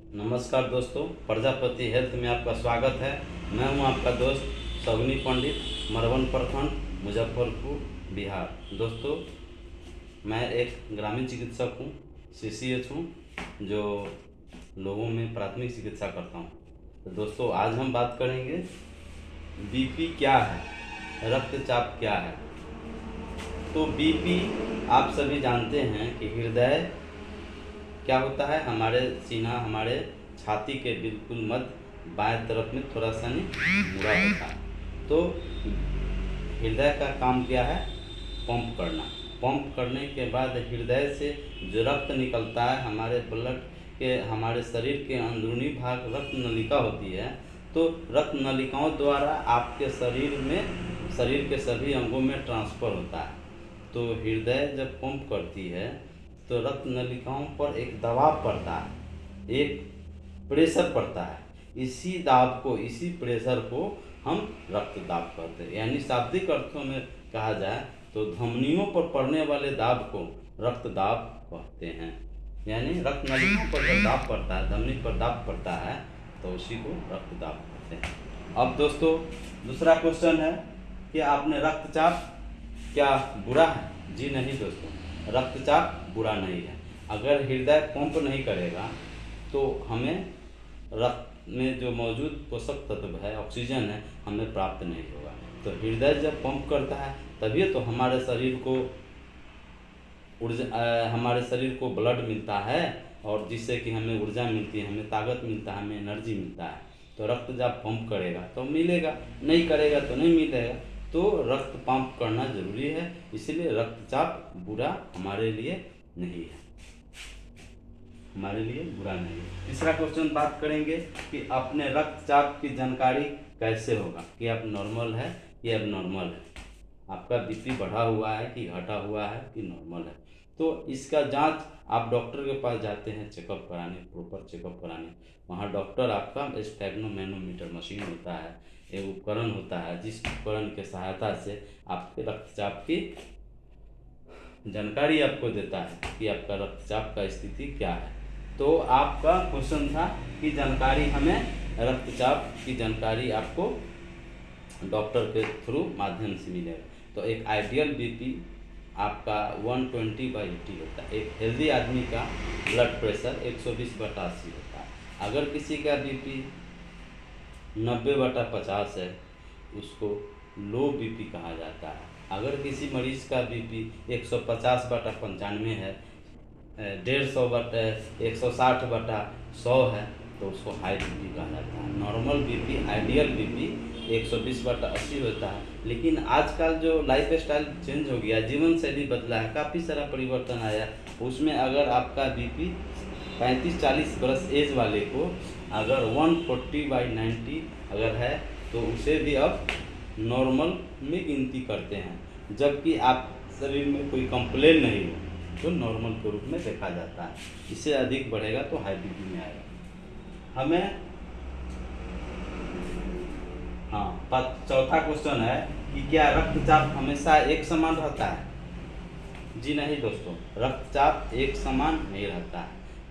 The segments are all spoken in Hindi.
नमस्कार दोस्तों, प्रजापति हेल्थ में आपका स्वागत है। मैं हूं आपका दोस्त सगुनी पंडित, मरवन प्रखंड, मुजफ्फरपुर, बिहार। दोस्तों, मैं एक ग्रामीण चिकित्सक हूं, CCH हूं, जो लोगों में प्राथमिक चिकित्सा करता हूं। तो दोस्तों, आज हम बात करेंगे बीपी क्या है, रक्तचाप क्या है। तो बीपी आप सभी जानते हैं कि हृदय क्या होता है, हमारे सीना, हमारे छाती के बिल्कुल मध्य बाएं तरफ में थोड़ा सा नहीं मुड़ा होता है। तो हृदय का काम क्या है? पंप करना। पंप करने के बाद हृदय से जो रक्त निकलता है, हमारे ब्लड के, हमारे शरीर के अंदरूनी भाग रक्त नलिका होती है। तो रक्त नलिकाओं द्वारा आपके शरीर के सभी अंगों में ट्रांसफ़र होता है। तो हृदय जब पंप करती है तो रक्त नलिकाओं पर एक दबाव पड़ता है, एक प्रेशर पड़ता है। इसी प्रेशर को हम रक्तदाब कहते हैं। यानी शाब्दिक अर्थों में कहा जाए तो धमनियों पर पड़ने वाले दाब को रक्तदाब कहते हैं। यानी रक्त नलिकाओं पर जब दाब पड़ता है, धमनी पर दाब पड़ता है, तो उसी को रक्तदाब कहते हैं। अब दोस्तों, दूसरा क्वेश्चन है कि आपने रक्तचाप क्या बुरा है? जी नहीं दोस्तों, रक्तचाप बुरा नहीं है। अगर हृदय पंप नहीं करेगा तो हमें रक्त में जो मौजूद पोषक तत्व है, ऑक्सीजन है, हमें प्राप्त नहीं होगा। तो हृदय जब पंप करता है तभी तो हमारे शरीर को ब्लड मिलता है, और जिससे कि हमें ऊर्जा मिलती है, हमें ताकत मिलता है, हमें एनर्जी मिलता है। तो रक्त जब पंप करेगा तो मिलेगा, नहीं करेगा तो नहीं मिलेगा। तो रक्त पंप करना जरूरी है, इसलिए रक्तचाप बुरा हमारे लिए नहीं है, हमारे लिए बुरा नहीं है। तीसरा क्वेश्चन बात करेंगे कि अपने रक्तचाप की जानकारी कैसे होगा कि आप नॉर्मल है या अब नॉर्मल है, आपका बीपी बढ़ा हुआ है कि घटा हुआ है कि नॉर्मल है। तो इसका जांच आप डॉक्टर के पास जाते हैं चेकअप कराने, प्रॉपर चेकअप कराने। वहाँ डॉक्टर आपका स्टेगनोमेनोमीटर मशीन होता है, एक उपकरण होता है, जिस उपकरण के सहायता से आपके रक्तचाप की जानकारी आपको देता है कि आपका रक्तचाप का स्थिति क्या है। तो आपका क्वेश्चन था कि रक्तचाप की जानकारी आपको डॉक्टर के थ्रू माध्यम से मिलेगा। तो एक आइडियल बीपी आपका 120/80 होता है। एक हेल्दी आदमी का ब्लड प्रेशर 120/80 होता है। अगर किसी का बीपी 90/50 है, उसको लो बीपी कहा जाता है। अगर किसी मरीज का बीपी 150/95 है, 150/160/100 है, तो उसको हाई बीपी कहा जाता है। नॉर्मल बीपी, आइडियल बीपी 120/80 होता है। लेकिन आजकल जो लाइफ स्टाइल चेंज हो गया, जीवन शैली बदला है, काफ़ी सारा परिवर्तन आया, उसमें अगर आपका बीपी 35-40 बरस एज वाले को अगर 140/90 अगर है, तो उसे भी अब नॉर्मल में गिनती करते हैं। जबकि आप शरीर में कोई कंप्लेन नहीं हो तो नॉर्मल के रूप में देखा जाता है। इससे अधिक बढ़ेगा तो हाई बीपी में आएगा हमें। चौथा क्वेश्चन है कि क्या रक्तचाप हमेशा एक समान रहता है? जी नहीं दोस्तों, रक्तचाप एक समान नहीं रहता है।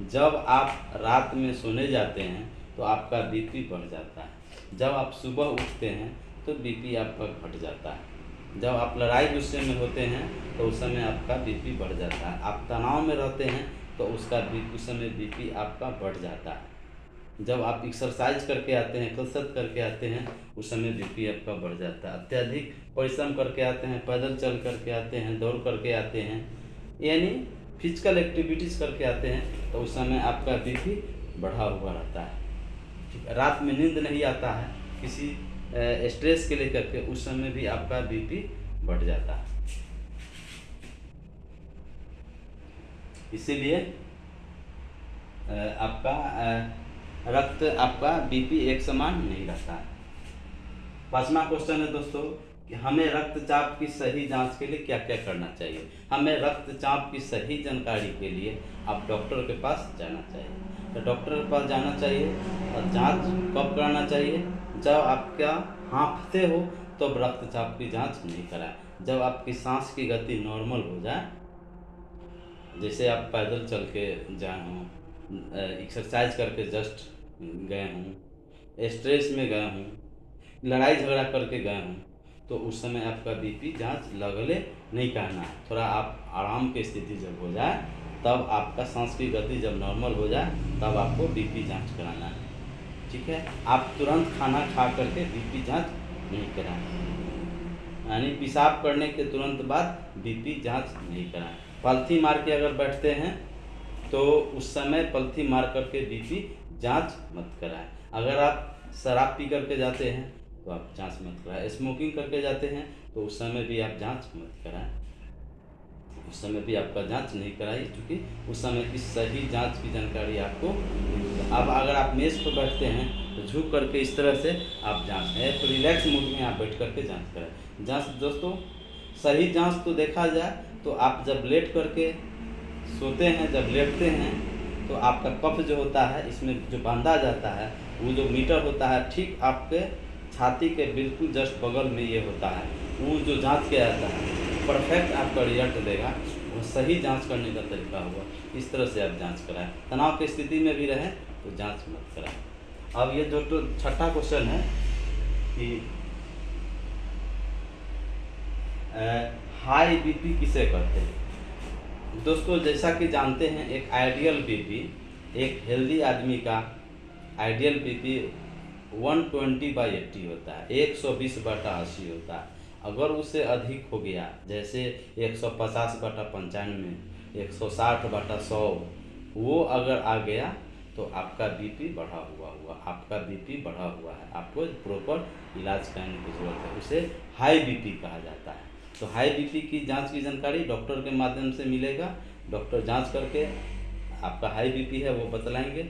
जब आप रात में सोने जाते हैं तो आपका बीपी बढ़ जाता है, जब आप सुबह उठते हैं तो बीपी आपका घट जाता है, जब आप लड़ाई गुस्से में होते हैं तो उस समय आपका बीपी बढ़ जाता है, आप तनाव में रहते हैं तो उस समय बीपी आपका बढ़ जाता है, जब आप एक्सरसाइज करके आते हैं, कसरत करके आते हैं, उस समय बीपी आपका बढ़ जाता है, अत्यधिक परिश्रम करके आते हैं, पैदल चल करके आते हैं, दौड़ करके आते हैं, यानी फिजिकल एक्टिविटीज़ करके आते हैं, तो उस समय आपका बीपी बढ़ा हुआ रहता है। रात में नींद नहीं आता है, किसी स्ट्रेस के लेकर के, उस समय भी आपका बीपी बढ़ जाता है। इसीलिए आपका बीपी एक समान नहीं रहता है। 5वां क्वेश्चन है दोस्तों कि हमें रक्तचाप की सही जांच के लिए क्या क्या करना चाहिए। हमें रक्तचाप की सही जानकारी के लिए आप डॉक्टर के पास जाना चाहिए। तो डॉक्टर के पास जाना चाहिए और जांच कब कराना चाहिए? जब आपका हाँफते हो तो रक्तचाप की जांच नहीं कराएं। जब आपकी सांस की गति नॉर्मल हो जाए, जैसे आप पैदल चल के जाए हों, एक्सरसाइज करके जस्ट गए हूँ, स्ट्रेस में गए हूँ, लड़ाई झगड़ा करके गए हूँ, तो उस समय आपका बीपी जांच लगले नहीं करना है। थोड़ा आप आराम की स्थिति जब हो जाए, तब आपका सांस की गति जब नॉर्मल हो जाए, तब आपको बीपी जांच कराना है। ठीक है, आप तुरंत खाना खा करके बीपी जांच नहीं कराएं, यानी पेशाब करने के तुरंत बाद बीपी जांच नहीं कराएं। पलथी मार के अगर बैठते हैं तो उस समय पलथी मार करके बीपी जांच मत कराएं। अगर आप शराब पी करके जाते हैं तो आप जांच मत कराएं। स्मोकिंग करके जाते हैं तो उस समय भी आप जांच मत कराएं, उस समय भी आपका जांच नहीं कराई, क्योंकि उस समय की सही जांच की जानकारी आपको। अब अगर आप मेज़ पर बैठते हैं तो झुक करके इस तरह से आप जांच करें, तो रिलैक्स मूड में आप बैठ करके जांच करें। जांच दोस्तों, सही जांच तो देखा जाए तो आप जब लेट करके सोते हैं, जब लेटते हैं, तो आपका कफ जो होता है, इसमें जो बांधा जाता है, वो जो मीटर होता है ठीक आपके छाती के बिल्कुल जस्ट बगल में ये होता है। वो जो जांच किया जाता है परफेक्ट आपका रिजल्ट देगा, वो सही जांच करने का तरीका हुआ। इस तरह से आप जांच कराएं। तनाव की स्थिति में भी रहें तो जांच मत कराएं। अब ये जो तो छठा क्वेश्चन है कि हाई बीपी किसे कहते हैं। दोस्तों, जैसा कि जानते हैं, एक आइडियल बीपी, एक हेल्दी आदमी का आइडियल बीपी 120/80 होता है, 120/80 होता है। अगर उससे अधिक हो गया, जैसे 150/95, 160/100, वो अगर आ गया तो आपका बीपी बढ़ा हुआ आपका बीपी बढ़ा हुआ है, आपको प्रॉपर इलाज कराने की ज़रूरत है। उसे हाई बीपी कहा जाता है। तो हाई बीपी की जांच की जानकारी डॉक्टर के माध्यम से मिलेगा। डॉक्टर जांच करके आपका हाई बीपी है वो बतलाएंगे।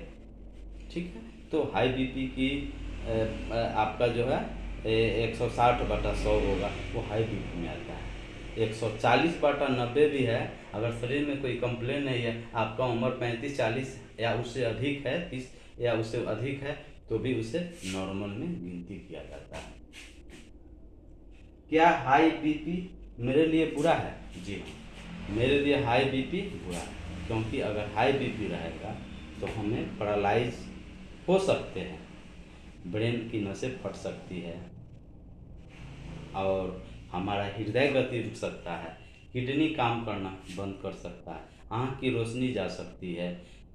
ठीक है, तो हाई बीपी की आपका जो है 160/100 होगा, वो हाई बीपी में आता है। 140/90 भी है। अगर शरीर में कोई कंप्लेन नहीं है, आपका उम्र 35-40 या उससे अधिक है, 30 या उससे अधिक है, तो भी उसे नॉर्मल में गिनती किया जाता है। क्या हाई बीपी मेरे लिए बुरा है? जी हाँ, मेरे लिए हाई बीपी बुरा है, क्योंकि अगर हाई बीपी रहेगा तो हमें पैरालाइज हो सकते हैं, ब्रेन की नसें फट सकती है, और हमारा हृदय गति रुक सकता है, किडनी काम करना बंद कर सकता है, आँख की रोशनी जा सकती है,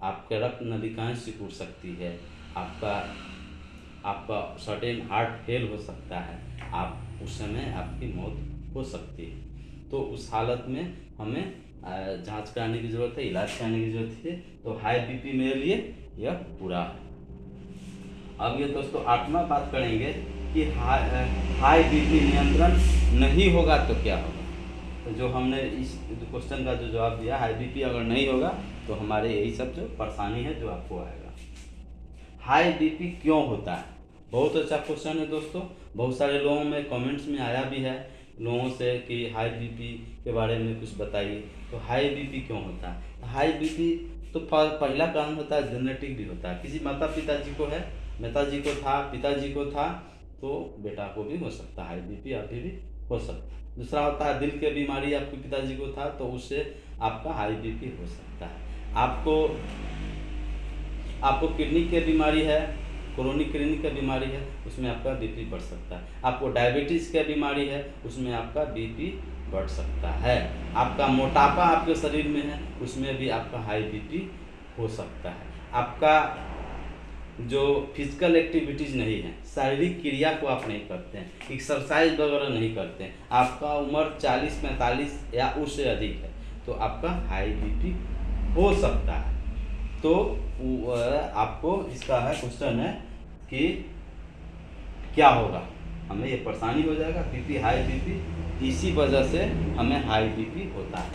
आपके रक्त नलिकाएं सिकुड़ सकती है, आपका सडन हार्ट फेल हो सकता है, आप उस समय आपकी मौत हो सकती है। तो उस हालत में हमें जांच कराने की ज़रूरत है, इलाज कराने की ज़रूरत है। तो हाई बीपी मेरे लिए यह बुरा है। अब ये दोस्तों 8वां बात करेंगे कि हाई बीपी नियंत्रण नहीं होगा तो क्या होगा। तो जो हमने इस क्वेश्चन का जो जवाब दिया, हाई बीपी अगर नहीं होगा तो हमारे यही सब जो परेशानी है जो आपको आएगा। हाई बीपी क्यों होता है? बहुत अच्छा क्वेश्चन है दोस्तों। बहुत सारे लोगों में कमेंट्स में आया भी है लोगों से कि हाई बीपी के बारे में कुछ बताइए। तो हाई बीपी क्यों होता है? हाई बीपी तो पहला कारण होता है जेनेटिक भी होता है। किसी माता पिताजी को है, माताजी को था, पिताजी को था, तो बेटा को भी हो सकता है हाई बीपी, अभी भी हो सकता है। दूसरा होता है दिल की बीमारी, आपके पिताजी को था तो उससे आपका हाई बीपी हो सकता है। आपको किडनी की बीमारी है, क्रोनिक किडनी की बीमारी है, उसमें आपका बीपी बढ़ सकता है। आपको डायबिटीज़ की बीमारी है, उसमें आपका बीपी बढ़ सकता है। आपका मोटापा आपके शरीर में है, उसमें भी आपका हाई बीपी हो सकता है। आपका जो फिजिकल एक्टिविटीज़ नहीं है, शारीरिक क्रिया को आप नहीं करते हैं, एक्सरसाइज वगैरह नहीं करते हैं, आपका उम्र 40-45 या उससे अधिक है, तो आपका हाई बीपी हो सकता है। तो आपको इसका है क्वेश्चन है कि क्या होगा, हमें ये परेशानी हो जाएगा बीपी, हाई बीपी, इसी वजह से हमें हाई बीपी होता है।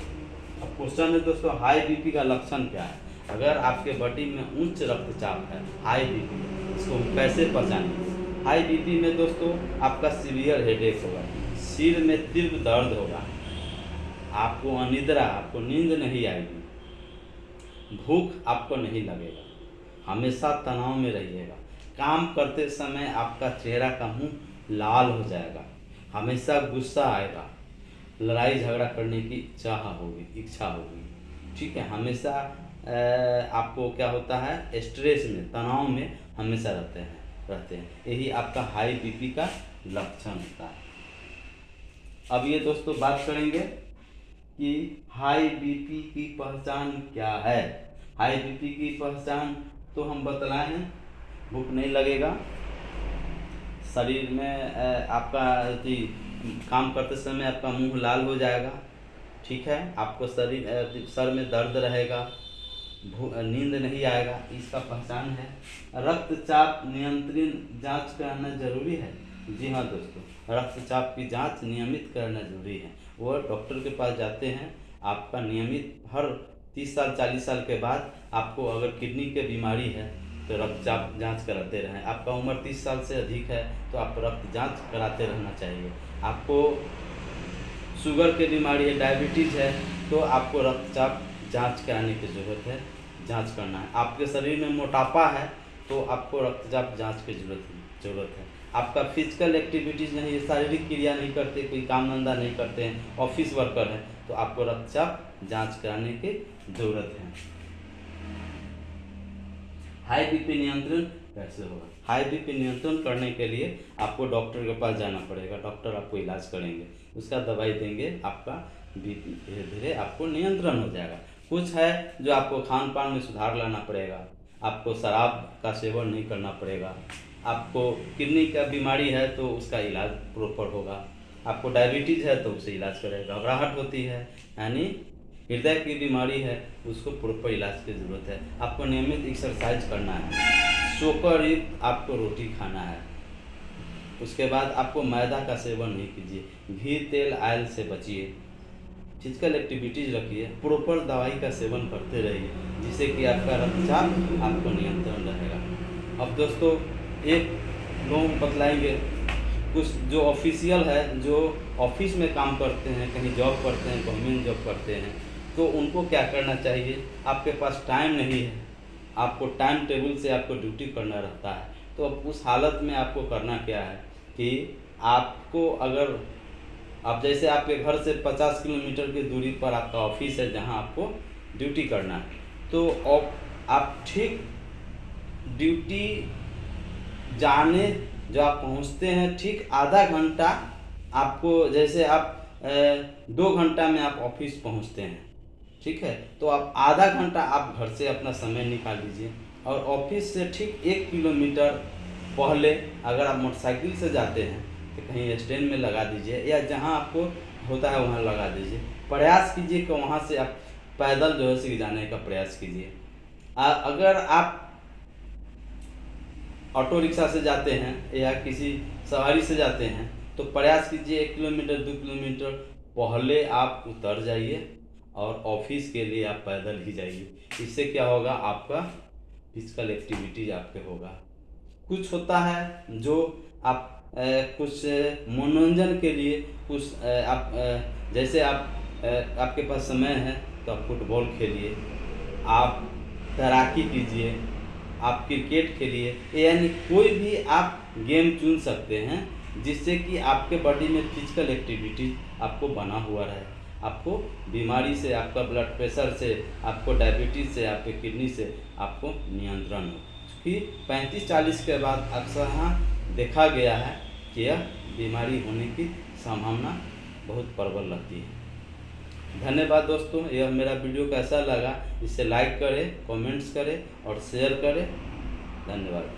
अब क्वेश्चन है दोस्तों, हाई बीपी का लक्षण क्या है? अगर आपके बॉडी में उच्च रक्तचाप है, हाई बीपी, इसको हम कैसे पहचानेंगे? हाई बीपी में दोस्तों आपका सीवियर हेडेक होगा, सिर में तीव्र दर्द होगा, आपको अनिद्रा, आपको नींद नहीं आएगी, भूख आपको नहीं लगेगा, हमेशा तनाव में रहिएगा, काम करते समय आपका चेहरा का मुंह लाल हो जाएगा, हमेशा गुस्सा आएगा, लड़ाई झगड़ा करने की इच्छा होगी, ठीक है, हमेशा आपको क्या होता है, स्ट्रेस में, तनाव में हमेशा रहते हैं। यही आपका हाई बीपी का लक्षण होता है। अब ये दोस्तों बात करेंगे कि हाई बीपी की पहचान क्या है। हाई बीपी की पहचान तो हम बतलाए हैं, भूख नहीं लगेगा, शरीर में आपका काम करते समय आपका मुंह लाल हो जाएगा, ठीक है, आपको सर में दर्द रहेगा, नींद नहीं आएगा, इसका पहचान है। रक्तचाप नियंत्रण जांच कराना जरूरी है। जी हाँ दोस्तों, रक्तचाप की जांच नियमित करना जरूरी है। वो डॉक्टर के पास जाते हैं, आपका नियमित हर 30 साल 40 साल के बाद आपको अगर किडनी की बीमारी है तो रक्तचाप जांच कराते रहें। आपका उम्र 30 साल से अधिक है तो आप रक्त जांच कराते रहना चाहिए। आपको शुगर की बीमारी है, डायबिटीज़ है, तो आपको रक्तचाप जांच कराने की ज़रूरत है, जांच करना है। आपके शरीर में मोटापा है तो आपको रक्तचाप जांच की ज़रूरत है। आपका फिजिकल एक्टिविटीज़ नहीं है, शारीरिक क्रिया नहीं करते, कोई काम धंधा नहीं करते हैं, ऑफिस वर्कर है, तो आपको रक्तचाप जांच कराने की ज़रूरत है। हाई बीपी नियंत्रण कैसे होगा? हाई बीपी नियंत्रण करने के लिए आपको डॉक्टर के पास जाना पड़ेगा। डॉक्टर आपको इलाज करेंगे, उसका दवाई देंगे, आपका बीपी धीरे धीरे आपको नियंत्रण हो जाएगा। कुछ है जो आपको खान पान में सुधार लाना पड़ेगा, आपको शराब का सेवन नहीं करना पड़ेगा, आपको किडनी का बीमारी है तो उसका इलाज प्रॉपर होगा, आपको डायबिटीज़ है तो उसे इलाज करेगा, घबराहट होती है यानी हृदय की बीमारी है उसको प्रॉपर इलाज की ज़रूरत है। आपको नियमित एक्सरसाइज करना है, शोकर युक्त आपको रोटी खाना है, उसके बाद आपको मैदा का सेवन नहीं कीजिए, घी तेल ऑयल से बचिए, फिजिकल एक्टिविटीज़ रखिए, प्रॉपर दवाई का सेवन करते रहिए, जिससे कि आपका रक्तचाप आपको नियंत्रण रहेगा। अब दोस्तों एक लोग बतलाएंगे, कुछ जो ऑफिशियल है, जो ऑफिस में काम करते हैं, कहीं जॉब करते हैं, गवर्नमेंट जॉब करते हैं, तो उनको क्या करना चाहिए। आपके पास टाइम नहीं है, आपको टाइम टेबल से आपको ड्यूटी करना रहता है, तो अब उस हालत में आपको करना क्या है कि आपको अगर अब जैसे आपके घर से 50 किलोमीटर की दूरी पर आपका ऑफिस है जहां आपको ड्यूटी करना है, तो आप ठीक ड्यूटी जाने जो आप पहुंचते हैं ठीक आधा घंटा आपको, जैसे आप 2 घंटा में आप ऑफिस पहुंचते हैं, ठीक है, तो आप आधा घंटा आप घर से अपना समय निकाल लीजिए और ऑफिस से ठीक 1 किलोमीटर पहले अगर आप मोटरसाइकिल से जाते हैं तो कहीं स्टैंड में लगा दीजिए या जहां आपको होता है वहां लगा दीजिए। प्रयास कीजिए कि वहां से आप पैदल जो है जाने का प्रयास कीजिए। अगर आप ऑटो रिक्शा से जाते हैं या किसी सवारी से जाते हैं तो प्रयास कीजिए 1 किलोमीटर 2 किलोमीटर पहले आप उतर जाइए और ऑफिस के लिए आप पैदल ही जाइए। इससे क्या होगा, आपका फिजिकल एक्टिविटीज आपके होगा। कुछ होता है जो आप कुछ मनोरंजन के लिए कुछ आप जैसे आप आपके पास समय है तो आप फुटबॉल खेलिए, आप तैराकी कीजिए, आप क्रिकेट खेलिए, यानी कोई भी आप गेम चुन सकते हैं जिससे कि आपके बॉडी में फिजिकल एक्टिविटी आपको बना हुआ रहे, आपको बीमारी से, आपका ब्लड प्रेशर से, आपको डायबिटीज़ से, आपके किडनी से आपको नियंत्रण हो। कि 35-40 के बाद अक्सर यहाँ देखा गया है कि यह बीमारी होने की संभावना बहुत प्रबल रहती है। धन्यवाद दोस्तों, यह मेरा वीडियो कैसा लगा इसे लाइक करें, कमेंट्स करें और शेयर करें। धन्यवाद।